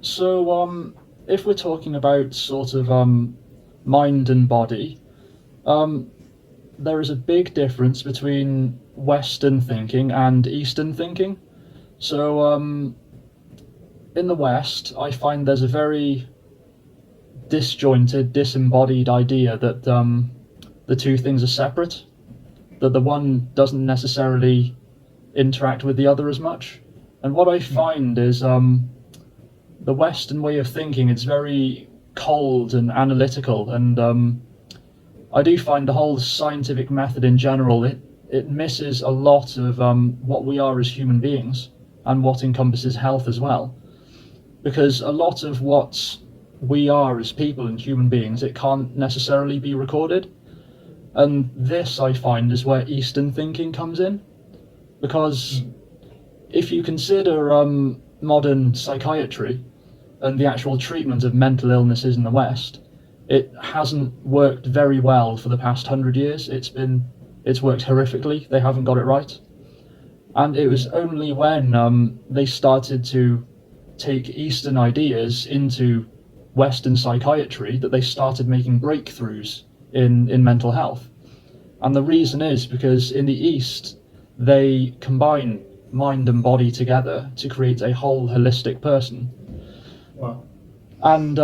So, if we're talking about sort of mind and body, um, there is a big difference between Western thinking and Eastern thinking. So, in the West, I find there's a very disjointed, disembodied idea that the two things are separate, that the one doesn't necessarily interact with the other as much. And what I find is the Western way of thinking, it's very cold and analytical, and I do find the whole scientific method in general, it misses a lot of what we are as human beings and what encompasses health as well. Because a lot of what we are as people and human beings, it can't necessarily be recorded. And this, I find, is where Eastern thinking comes in. Because if you consider modern psychiatry and the actual treatment of mental illnesses in the West, it hasn't worked very well for the past 100 years. It's worked horrifically. They haven't got it right. And it was only when they started to take Eastern ideas into Western psychiatry that they started making breakthroughs in mental health. And the reason is because in the East, they combine mind and body together to create a whole holistic person. Wow. And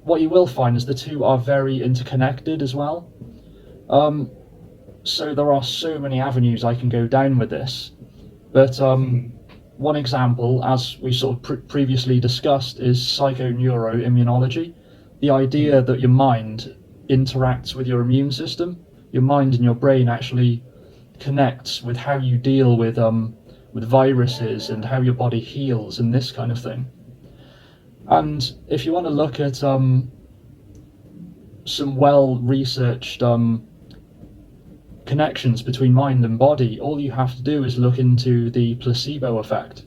what you will find is the two are very interconnected as well. So there are so many avenues I can go down with this. But one example, as we sort of previously discussed, is psychoneuroimmunology. The idea that your mind interacts with your immune system. Your mind and your brain actually connects with how you deal with viruses and how your body heals and this kind of thing. And if you want to look at some well-researched connections between mind and body, all you have to do is look into the placebo effect.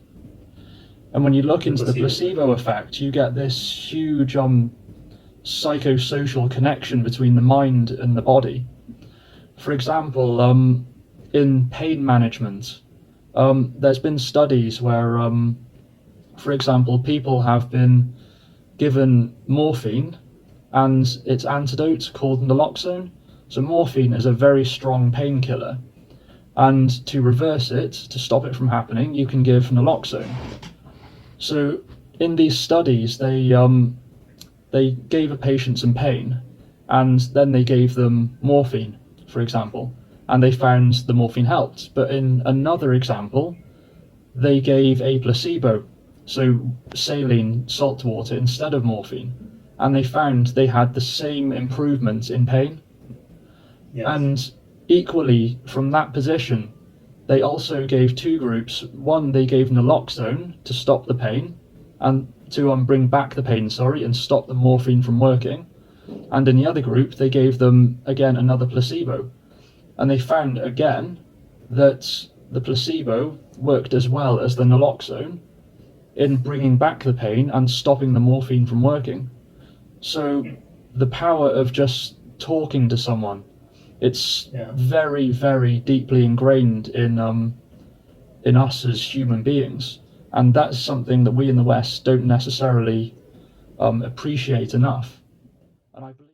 And when you look into the placebo effect, you get this huge psychosocial connection between the mind and the body. For example, in pain management, there's been studies where, for example, people have been given morphine and its antidote called naloxone. So morphine is a very strong painkiller, and to reverse it, to stop it from happening, you can give naloxone. So in these studies, they gave a patient some pain, and then they gave them morphine, for example, and they found the morphine helped. But in another example, they gave a placebo, so saline salt water instead of morphine, and they found they had the same improvement in pain. Yes. And equally, from that position, they also gave two groups. One, they gave naloxone to stop the pain, and to bring back the pain, and stop the morphine from working. And in the other group, they gave them, again, another placebo. And they found, again, that the placebo worked as well as the naloxone in bringing back the pain and stopping the morphine from working. So the power of just talking to someone, it's very, very deeply ingrained in us as human beings, and that's something that we in the West don't necessarily appreciate enough. And I believe